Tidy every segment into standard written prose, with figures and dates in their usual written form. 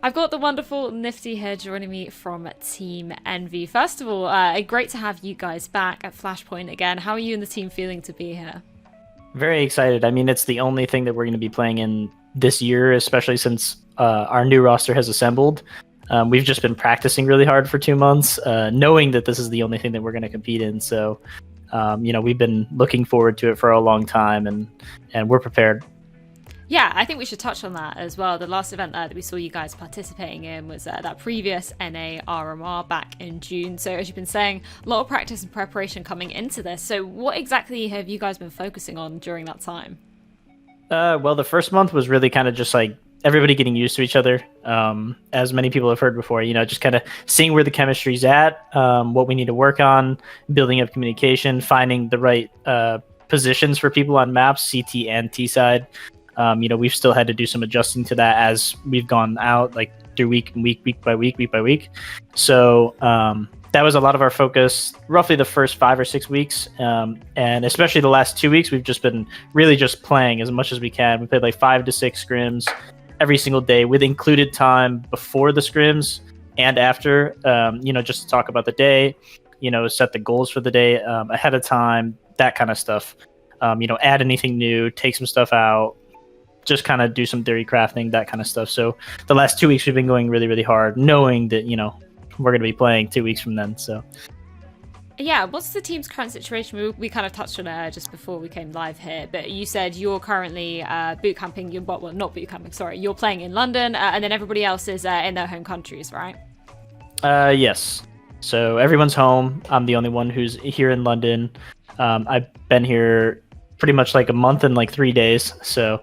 I've got the wonderful Nifty here joining me from Team Envy. First of all, great to have you guys back at Flashpoint again. How are you and the team feeling to be here? Very excited. I mean, it's the only thing that we're going to be playing in this year, especially since our new roster has assembled. We've just been practicing really hard for 2 months, knowing that this is the only thing that we're going to compete in. So, we've been looking forward to it for a long time, and we're prepared. Yeah, I think we should touch on that as well. The last event that we saw you guys participating in was that previous NA RMR back in June. So as you've been saying, a lot of practice and preparation coming into this. So what exactly have you guys been focusing on during that time? Well, the first month was really kind of just like everybody getting used to each other. As many people have heard before, just kind of seeing where the chemistry's at, what we need to work on, building up communication, finding the right positions for people on maps, CT and T side. We've still had to do some adjusting to that as we've gone out, like through week by week. So that was a lot of our focus, roughly the first 5 or 6 weeks, and especially the last 2 weeks. We've just been really just playing as much as we can. We played like 5 to 6 scrims every single day, with included time before the scrims and after. Just to talk about the day, set the goals for the day ahead of time, that kind of stuff. Add anything new, take some stuff out, just kind of do some theory crafting, that kind of stuff. So the last 2 weeks we've been going really, really hard, knowing that, we're going to be playing 2 weeks from then. So Yeah, what's the team's current situation? We kind of touched on it just before we came live here, but you said you're currently boot camping. Well, not boot camping, sorry. You're playing in London, and then everybody else is in their home countries, right? yes. So everyone's home. I'm the only one who's here in London. I've been here pretty much like a month and like 3 days. So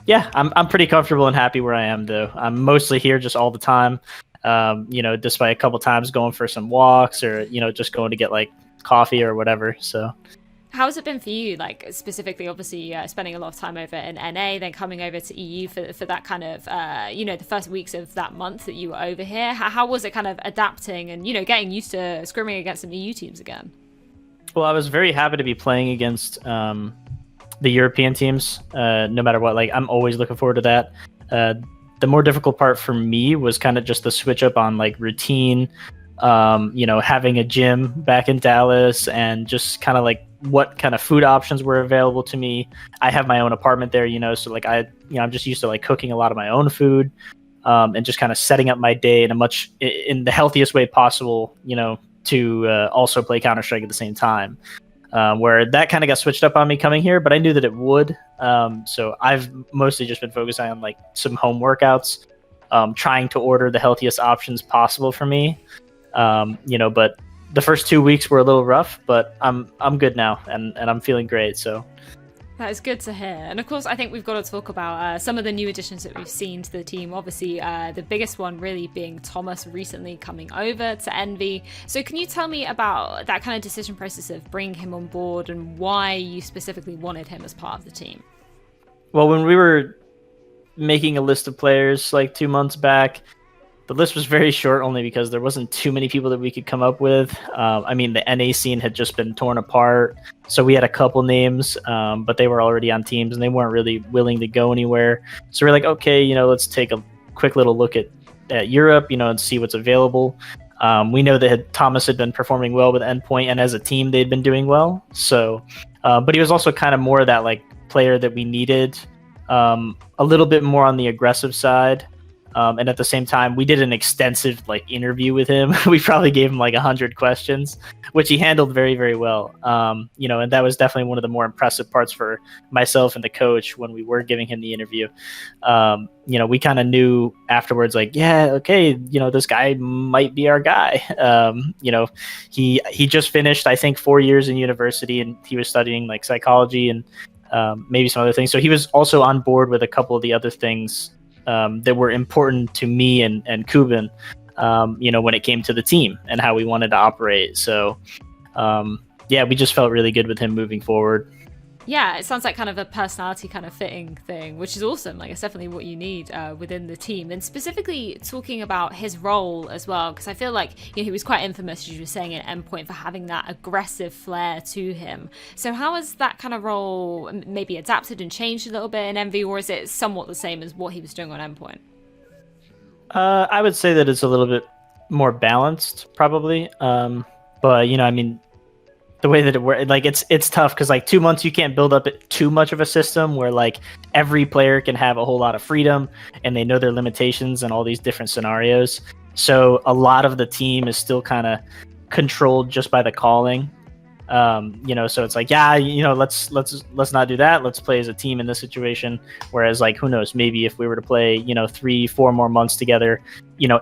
yeah, I'm pretty comfortable and happy where I am, though. I'm mostly here just all the time. Despite a couple times going for some walks, or just going to get like coffee or whatever. So How has it been for you, like specifically, obviously spending a lot of time over in NA, then coming over to EU for that kind of, the first weeks of that month that you were over here? How was it kind of adapting and, getting used to scrimming against some EU teams again? well, I was very happy to be playing against the European teams, no matter what. Like, I'm always looking forward to that. The more difficult part for me was kind of just the switch up on like routine, having a gym back in Dallas, and just kind of like what kind of food options were available to me. I have my own apartment there, so like I'm just used to like cooking a lot of my own food, and just kind of setting up my day in the healthiest way possible, to also play Counter-Strike at the same time. Where that kind of got switched up on me coming here, but I knew that it would. So I've mostly just been focusing on like some home workouts, trying to order the healthiest options possible for me. But the first 2 weeks were a little rough, but I'm good now, and I'm feeling great. So That is good to hear. And of course, I think we've got to talk about some of the new additions that we've seen to the team. Obviously, the biggest one really being Thomas recently coming over to Envy. So can you tell me about that kind of decision process of bringing him on board and why you specifically wanted him as part of the team? well, when we were making a list of players like 2 months back, the list was very short, only because there wasn't too many people that we could come up with. I mean, the NA scene had just been torn apart, so we had a couple names, but they were already on teams and they weren't really willing to go anywhere. So we're like, okay, let's take a quick little look at Europe, and see what's available. We know that Thomas had been performing well with Endpoint, and as a team, they'd been doing well. So, but he was also kind of more of that like player that we needed, a little bit more on the aggressive side. And at the same time, we did an extensive like interview with him. We probably gave him like 100 questions, which he handled very, very well. And that was definitely one of the more impressive parts for myself and the coach when we were giving him the interview. We kind of knew afterwards, like, yeah, okay, this guy might be our guy. He just finished, I think, 4 years in university, and he was studying like psychology and maybe some other things. So he was also on board with a couple of the other things that were important to me and Kuben, when it came to the team and how we wanted to operate. So, yeah, we just felt really good with him moving forward. Yeah, it sounds like kind of a personality kind of fitting thing, which is awesome. Like, it's definitely what you need within the team. And specifically talking about his role as well, because I feel like he was quite infamous, as you were saying, at Endpoint for having that aggressive flair to him. So how has that kind of role maybe adapted and changed a little bit in Envy, or is it somewhat the same as what he was doing on Endpoint? I would say that it's a little bit more balanced, probably. But I mean, the way that it works, like it's tough because like 2 months you can't build up too much of a system where like every player can have a whole lot of freedom and they know their limitations and all these different scenarios. So a lot of the team is still kind of controlled just by the calling. So it's like, yeah, let's not do that. Let's play as a team in this situation. Whereas like, who knows, maybe if we were to play, 3-4 more months together,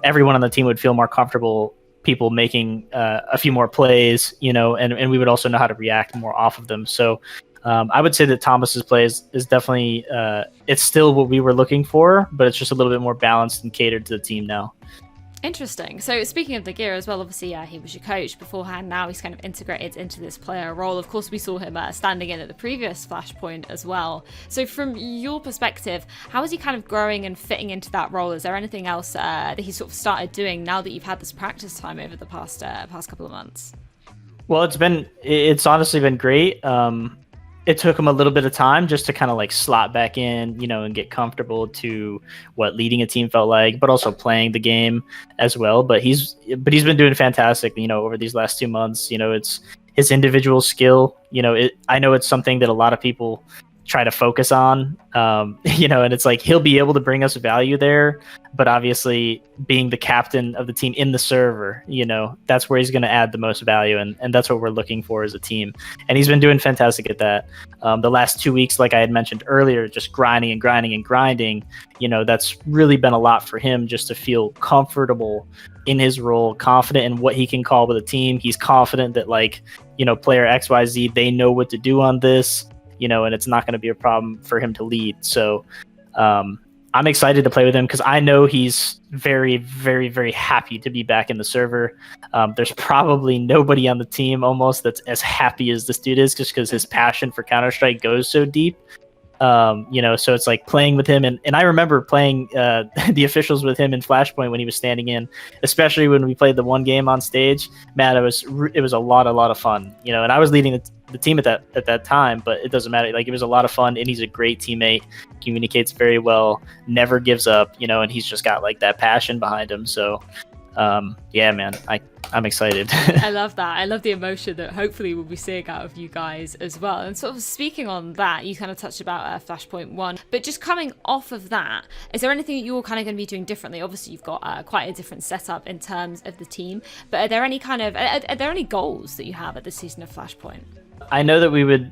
everyone on the team would feel more comfortable, people making a few more plays, and we would also know how to react more off of them. So I would say that Thomas's play is definitely, it's still what we were looking for, but it's just a little bit more balanced and catered to the team now. Interesting. So speaking of LEGIJA as well, obviously, he was your coach beforehand. Now he's kind of integrated into this player role. Of course, we saw him standing in at the previous Flashpoint as well. So from your perspective, how is he kind of growing and fitting into that role? Is there anything else that he sort of started doing now that you've had this practice time over the past couple of months? Well, it's honestly been great. It took him a little bit of time just to kind of like slot back in, and get comfortable to what leading a team felt like, but also playing the game as well. But he's been doing fantastic, over these last 2 months. It's his individual skill. I know it's something that a lot of people try to focus on, and it's like he'll be able to bring us value there, but obviously being the captain of the team in the server, that's where he's going to add the most value, and that's what we're looking for as a team. And he's been doing fantastic at that. The last 2 weeks, like I had mentioned earlier, just grinding and grinding and grinding, that's really been a lot for him just to feel comfortable in his role, confident in what he can call with a team. He's confident that like, player XYZ, they know what to do on this, and it's not going to be a problem for him to lead. So I'm excited to play with him because I know he's very, very, very happy to be back in the server. There's probably nobody on the team almost that's as happy as this dude is, just because his passion for Counter-Strike goes so deep. So it's like playing with him. And I remember playing the officials with him in Flashpoint when he was standing in, especially when we played the one game on stage. Man, it was a lot of fun, and I was leading the team at that time, but it doesn't matter. Like, it was a lot of fun, and he's a great teammate, communicates very well, never gives up, and he's just got like that passion behind him. So yeah, man, I'm excited. I love that. I love the emotion that hopefully we'll be seeing out of you guys as well. And sort of speaking on that, you kind of touched about Flashpoint 1, but just coming off of that, is there anything that you're kind of going to be doing differently? Obviously, you've got quite a different setup in terms of the team, but are there any goals that you have at this season of Flashpoint? I know that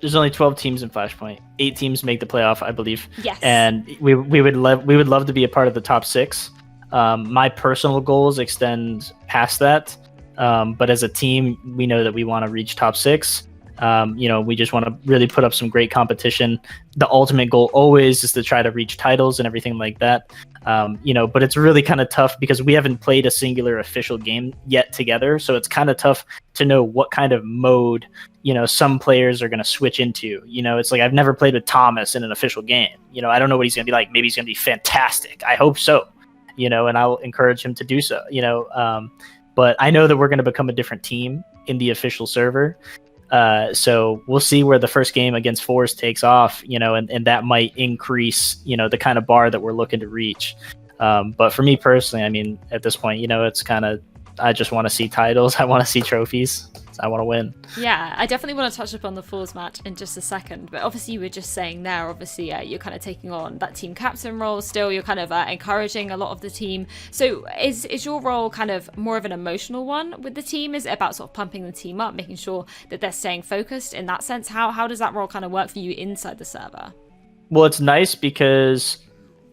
there's only 12 teams in Flashpoint. 8 teams make the playoff, I believe. Yes. And we would love to be a part of the top 6. My personal goals extend past that, but as a team, we know that we want to reach top 6. We just want to really put up some great competition. The ultimate goal always is to try to reach titles and everything like that. But it's really kind of tough because we haven't played a singular official game yet together. So it's kind of tough to know what kind of mode, some players are going to switch into. It's like I've never played with Thomas in an official game. I don't know what he's going to be like. Maybe he's going to be fantastic. I hope so. And I'll encourage him to do so, but I know that we're going to become a different team in the official server. So we'll see where the first game against forZe takes off, and that might increase, the kind of bar that we're looking to reach. But for me personally, I mean, at this point, it's kind of, I just want to see titles. I want to see trophies. I want to win. Yeah, I definitely want to touch upon the forZe match in just a second. But obviously, you were just saying there, obviously, you're kind of taking on that team captain role still. You're kind of encouraging a lot of the team. So is your role kind of more of an emotional one with the team? Is it about sort of pumping the team up, making sure that they're staying focused in that sense? How does that role kind of work for you inside the server? Well, it's nice because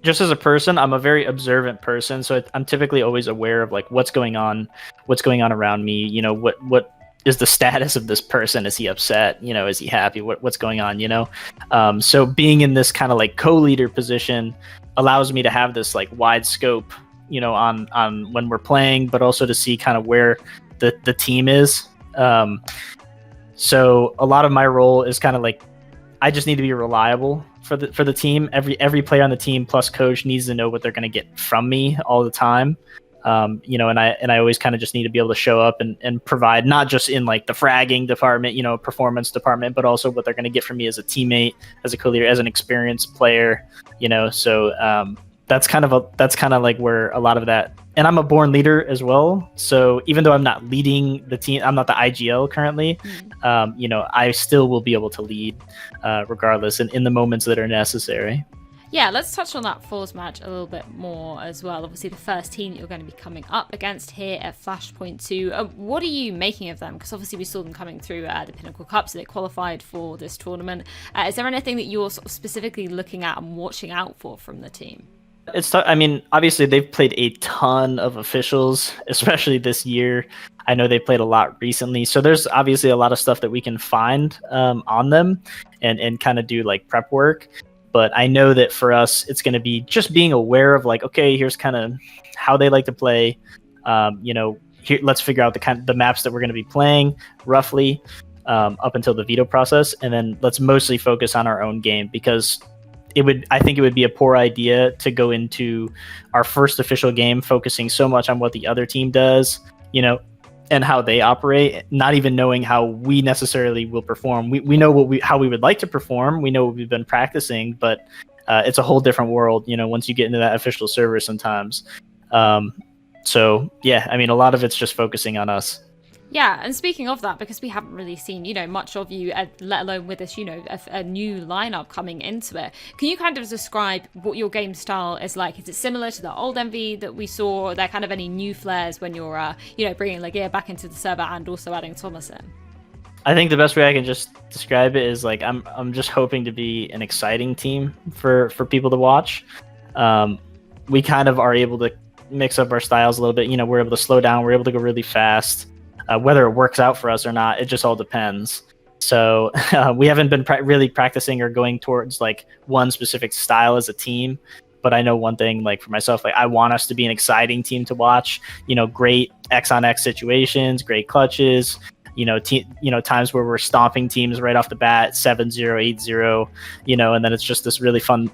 just as a person, I'm a very observant person. So I'm typically always aware of like what's going on around me. What is the status of this person? Is he upset? Is he happy? What's going on? So being in this kind of like co-leader position allows me to have this like wide scope, on when we're playing, but also to see kind of where the team is. So a lot of my role is kind of like, I just need to be reliable for the team. Every player on the team plus coach needs to know what they're going to get from me all the time. And I always kind of just need to be able to show up and provide, not just in like the fragging department, performance department, but also what they're going to get from me as a teammate, as a co-leader, as an experienced player, so that's kind of like where a lot of that. And I'm a born leader as well, so even though I'm not leading the team, I'm not the IGL currently. I still will be able to lead regardless, in the moments that are necessary. Yeah, let's touch on that forZe match a little bit more as well. Obviously, the first team that you're going to be coming up against here at Flashpoint 2. What are you making of them? Because obviously we saw them coming through the Pinnacle Cup, so they qualified for this tournament. Is there anything that you're sort of specifically looking at and watching out for from the team? I mean, obviously they've played a ton of officials, especially this year. I know they played a lot recently, so there's obviously a lot of stuff that we can find on them and kind of do like prep work. But I know that for us, it's going to be just being aware of like, okay, here's kind of how they like to play. Here, let's figure out the maps that we're going to be playing roughly up until the veto process, and then let's mostly focus on our own game, because I think it would be a poor idea to go into our first official game focusing so much on what the other team does, and how they operate, not even knowing how we necessarily will perform. We know how we would like to perform. We know what we've been practicing, but it's a whole different world, once you get into that official server sometimes. So yeah, I mean, a lot of it's just focusing on us. Yeah, and speaking of that, because we haven't really seen, much of you, let alone with this, a new lineup coming into it. Can you kind of describe what your game style is like? Is it similar to the old MV that we saw? Are there kind of any new flares when you're, bringing LEGIJA back into the server and also adding Thomas in? I think the best way I can just describe it is like I'm just hoping to be an exciting team for people to watch. We kind of are able to mix up our styles a little bit. We're able to slow down. We're able to go really fast. Whether it works out for us or not, it just all depends. So we haven't been really practicing or going towards like one specific style as a team. But I know one thing, like for myself, like I want us to be an exciting team to watch. Great X on X situations, great clutches. Times where we're stomping teams right off the bat, 7-0, 8-0. And then it's just this really fun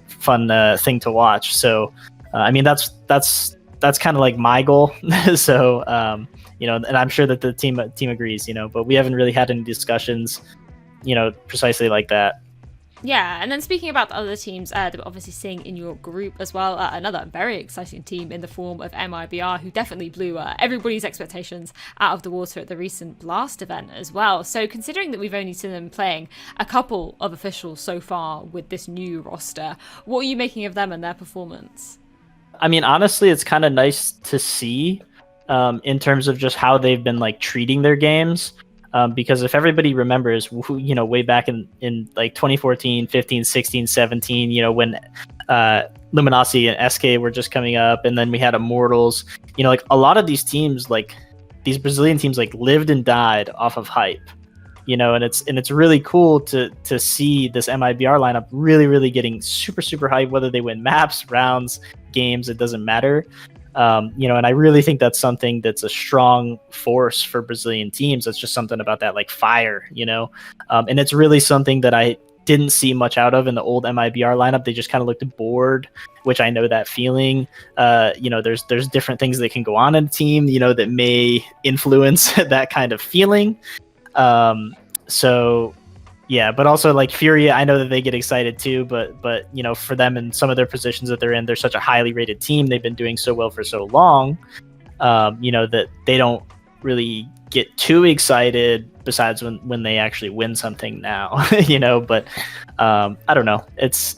thing to watch. So I mean, that's kind of like my goal. So and I'm sure that the team agrees, but we haven't really had any discussions, precisely like that. Yeah, and then speaking about the other teams that we're obviously seeing in your group as well, another very exciting team in the form of MIBR, who definitely blew everybody's expectations out of the water at the recent Blast event as well. So considering that we've only seen them playing a couple of officials so far with this new roster, what are you making of them and their performance? I mean, honestly, it's kind of nice to see in terms of just how they've been like treating their games. Because if everybody remembers, way back in like 2014, 15, 16, 17, when Luminosity and SK were just coming up, and then we had Immortals, like a lot of these teams, like these Brazilian teams, like lived and died off of hype, and it's really cool to see this MIBR lineup really, really getting super, super hype, whether they win maps, rounds, games, it doesn't matter. And I really think that's something that's a strong force for Brazilian teams. It's just something about that like fire, and it's really something that I didn't see much out of in the old MIBR lineup. They just kind of looked bored, which I know that feeling. There's different things that can go on in a team, that may influence that kind of feeling. So yeah, but also like Furia, I know that they get excited too, but for them and some of their positions that they're in, they're such a highly rated team. They've been doing so well for so long, that they don't really get too excited besides when they actually win something now, but I don't know. It's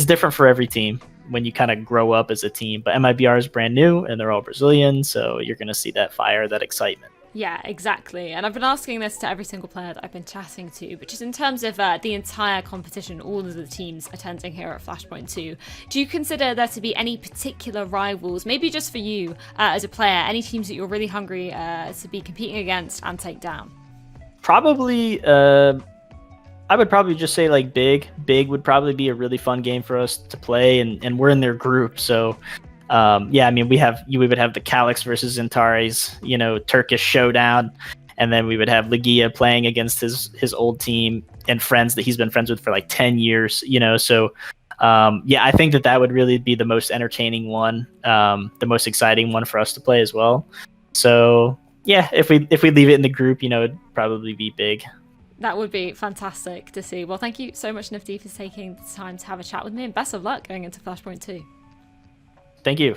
different for every team when you kind of grow up as a team, but MIBR is brand new and they're all Brazilian. So you're going to see that fire, that excitement. Yeah, exactly. And I've been asking this to every single player that I've been chatting to, but just in terms of the entire competition, all of the teams attending here at Flashpoint 2, do you consider there to be any particular rivals, maybe just for you as a player, any teams that you're really hungry to be competing against and take down? Probably, I would probably just say like Big. Big would probably be a really fun game for us to play, and we're in their group, so... I mean, we would have the Calyx versus Zentaris, Turkish showdown, and then we would have LEGIJA playing against his old team and friends that he's been friends with for like 10 years, so I think that would really be the most entertaining one, the most exciting one for us to play as well. So yeah, if we leave it in the group, it'd probably be Big. That would be fantastic to see. Well, thank you so much, Nifty, for taking the time to have a chat with me, and best of luck going into Flashpoint 2. Thank you.